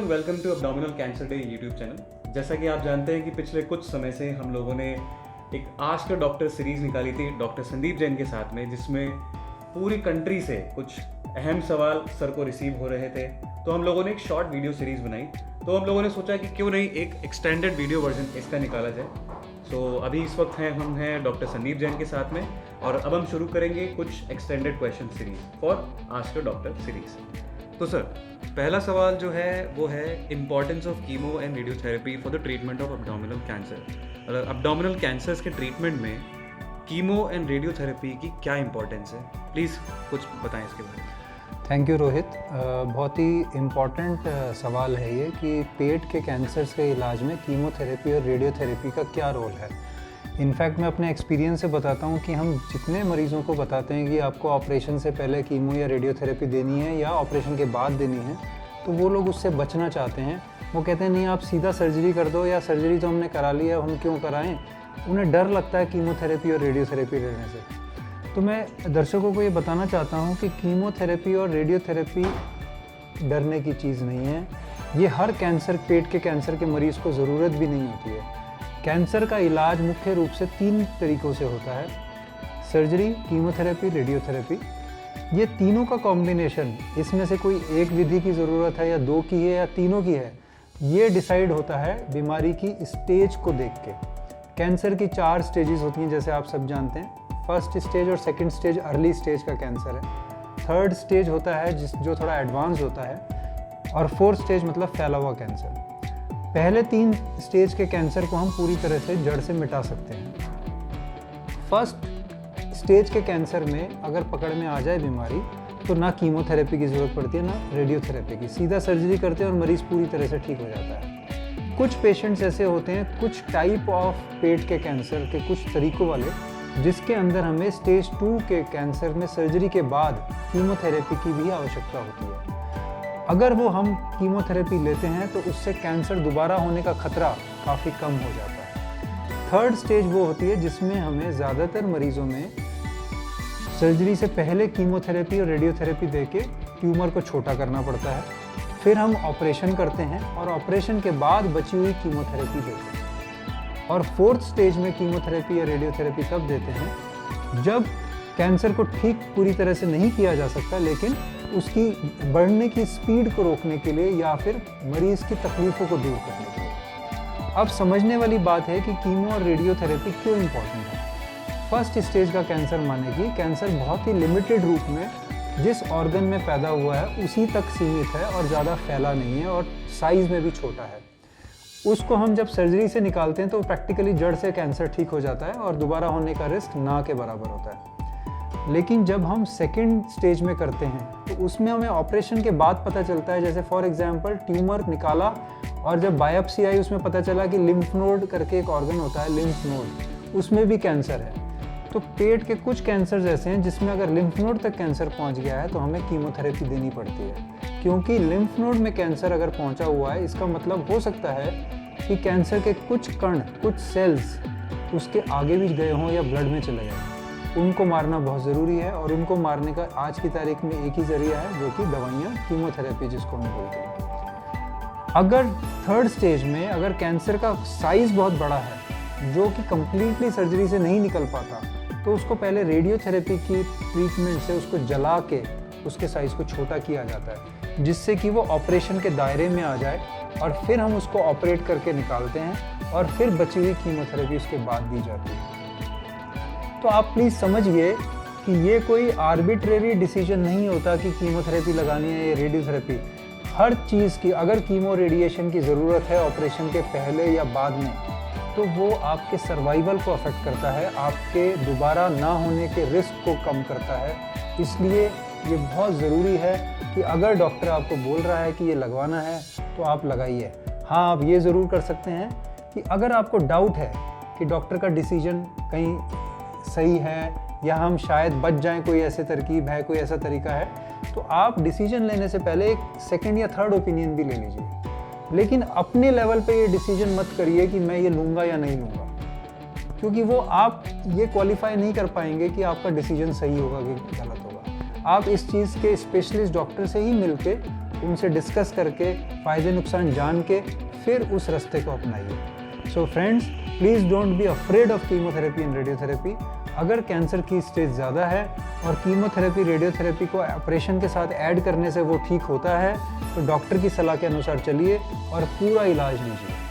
Welcome to abdominal cancer day YouTube channel. जैसा कि आप जानते हैं कि पिछले कुछ समय से हम लोगों ने एक आस्क द डॉक्टर सीरीज़ निकाली थी डॉक्टर संदीप जैन के साथ में, जिसमें पूरी कंट्री से कुछ अहम सवाल सर को रिसीव हो रहे थे। तो हम लोगों ने एक शॉर्ट वीडियो सीरीज़ बनाई। तो हम लोगों ने सोचा कि क्यों नहीं एक एक्सटेंडेड वीडियो वर्जन इसका निकाला जाए। अभी इस वक्त हम हैं डॉक्टर संदीप जैन के साथ में, और अब हम शुरू करेंगे कुछ extended question series for ask the doctor series. तो सर, पहला सवाल जो है वो है importance of chemo and radiotherapy for the treatment of abdominal cancer. Abdominal cancers के ट्रीटमेंट में कीमो एंड रेडियोथेरेपी की क्या इंपॉर्टेंस है, प्लीज़ कुछ बताएं इसके बारे में। Thank you Rohit. बहुत ही इम्पॉर्टेंट सवाल है ये कि पेट के कैंसर्स के इलाज में कीमोथेरेपी और रेडियोथेरेपी का क्या रोल है। इनफैक्ट मैं अपने एक्सपीरियंस से बताता हूँ कि हम जितने मरीज़ों को बताते हैं कि आपको ऑपरेशन से पहले कीमो या रेडियोथेरेपी देनी है या ऑपरेशन के बाद देनी है, तो वो लोग उससे बचना चाहते हैं। वो कहते हैं नहीं, आप सीधा सर्जरी कर दो, या सर्जरी तो हमने करा ली है, हम क्यों कराएं। उन्हें डर लगता है कीमोथेरेपी और रेडियोथेरेपी लेने से। तो मैं दर्शकों को ये बताना चाहता हूँ कि कीमोथेरेपी और रेडियोथेरेपी डरने की चीज़ नहीं है। ये हर कैंसर, पेट के कैंसर के मरीज़ को ज़रूरत भी नहीं होती है। कैंसर का इलाज मुख्य रूप से 3 तरीक़ों से होता है: सर्जरी, कीमोथेरेपी, रेडियोथेरेपी। ये तीनों का कॉम्बिनेशन, इसमें से कोई एक विधि की ज़रूरत है या 2 की है या तीनों की है, ये डिसाइड होता है बीमारी की स्टेज को देख के। कैंसर की 4 स्टेजेस होती हैं, जैसे आप सब जानते हैं। फर्स्ट स्टेज और सेकंड स्टेज अर्ली स्टेज का कैंसर है। थर्ड स्टेज होता है जो थोड़ा एडवांस होता है, और फोर्थ स्टेज मतलब फैला हुआ कैंसर। पहले 3 स्टेज के कैंसर को हम पूरी तरह से जड़ से मिटा सकते हैं। फर्स्ट स्टेज के कैंसर में अगर पकड़ में आ जाए बीमारी, तो ना कीमोथेरेपी की ज़रूरत पड़ती है ना रेडियोथेरेपी की, सीधा सर्जरी करते हैं और मरीज़ पूरी तरह से ठीक हो जाता है। कुछ पेशेंट्स ऐसे होते हैं, कुछ टाइप ऑफ पेट के कैंसर के कुछ तरीक़ों वाले, जिसके अंदर हमें स्टेज 2 के कैंसर में सर्जरी के बाद कीमोथेरेपी की भी आवश्यकता होती है। अगर वो हम कीमोथेरेपी लेते हैं तो उससे कैंसर दोबारा होने का खतरा काफ़ी कम हो जाता है। थर्ड स्टेज वो होती है जिसमें हमें ज़्यादातर मरीज़ों में सर्जरी से पहले कीमोथेरेपी और रेडियोथेरेपी देके ट्यूमर को छोटा करना पड़ता है। फिर हम ऑपरेशन करते हैं और ऑपरेशन के बाद बची हुई कीमोथेरेपी देते हैं। और फोर्थ स्टेज में कीमोथेरेपी या रेडियोथेरेपी तब देते हैं जब कैंसर को ठीक पूरी तरह से नहीं किया जा सकता, लेकिन उसकी बढ़ने की स्पीड को रोकने के लिए या फिर मरीज़ की तकलीफ़ों को दूर करने के लिए। अब समझने वाली बात है कि कीमो और रेडियोथेरेपी क्यों इम्पॉर्टेंट है। फर्स्ट स्टेज का कैंसर माने कि कैंसर बहुत ही लिमिटेड रूप में जिस ऑर्गन में पैदा हुआ है उसी तक सीमित है और ज़्यादा फैला नहीं है और साइज़ में भी छोटा है। उसको हम जब सर्जरी से निकालते हैं तो प्रैक्टिकली जड़ से कैंसर ठीक हो जाता है और दोबारा होने का रिस्क ना के बराबर होता है। लेकिन जब हम सेकेंड स्टेज में करते हैं तो उसमें हमें ऑपरेशन के बाद पता चलता है, जैसे फॉर एग्जांपल ट्यूमर निकाला और जब बायोप्सी आई उसमें पता चला कि लिम्फ नोड करके एक ऑर्गन होता है, लिम्फ नोड, उसमें भी कैंसर है। तो पेट के कुछ कैंसर ऐसे हैं जिसमें अगर लिम्फ नोड तक कैंसर पहुंच गया है तो हमें कीमोथेरेपी देनी पड़ती है, क्योंकि लिम्फ नोड में कैंसर अगर पहुंचा हुआ है, इसका मतलब हो सकता है कि कैंसर के कुछ कण, कुछ सेल्स उसके आगे भी गए हों या ब्लड में चले गए। उनको मारना बहुत ज़रूरी है, और उनको मारने का आज की तारीख में एक ही ज़रिया है, जो कि दवाइयाँ, कीमोथेरेपी जिसको हम बोलते हैं। अगर थर्ड स्टेज में अगर कैंसर का साइज़ बहुत बड़ा है जो कि कम्प्लीटली सर्जरी से नहीं निकल पाता, तो उसको पहले रेडियोथेरेपी की ट्रीटमेंट से उसको जला के उसके साइज़ को छोटा किया जाता है, जिससे कि वो ऑपरेशन के दायरे में आ जाए, और फिर हम उसको ऑपरेट करके निकालते हैं और फिर बची हुई कीमोथेरेपी उसके बाद दी जाती है। तो आप प्लीज़ समझिए कि ये कोई आर्बिट्रेरी डिसीजन नहीं होता कि कीमोथेरेपी लगानी है या रेडियोथेरेपी। हर चीज़ की, अगर कीमो रेडिएशन की ज़रूरत है ऑपरेशन के पहले या बाद में, तो वो आपके सर्वाइवल को अफेक्ट करता है, आपके दोबारा ना होने के रिस्क को कम करता है। इसलिए ये बहुत ज़रूरी है कि अगर डॉक्टर आपको बोल रहा है कि ये लगवाना है तो आप लगाइए। हाँ, आप ये ज़रूर कर सकते हैं कि अगर आपको डाउट है कि डॉक्टर का डिसीजन कहीं सही है या हम शायद बच जाएं, कोई ऐसे तरकीब है, कोई ऐसा तरीका है, तो आप डिसीजन लेने से पहले एक सेकंड या थर्ड ओपिनियन भी ले लीजिए। लेकिन अपने लेवल पे ये डिसीजन मत करिए कि मैं ये लूँगा या नहीं लूँगा, क्योंकि वो आप ये क्वालिफाई नहीं कर पाएंगे कि आपका डिसीजन सही होगा कि गलत होगा। आप इस चीज़ के स्पेशलिस्ट डॉक्टर से ही मिलके उनसे डिस्कस करके फ़ायदे नुकसान जान के फिर उस रास्ते को अपनाइए। So friends, please don't be afraid of chemotherapy and radiotherapy. अगर कैंसर की स्टेज ज़्यादा है और कीमोथेरेपी रेडियोथेरेपी को ऑपरेशन के साथ ऐड करने से वो ठीक होता है, तो डॉक्टर की सलाह के अनुसार चलिए और पूरा इलाज लीजिए।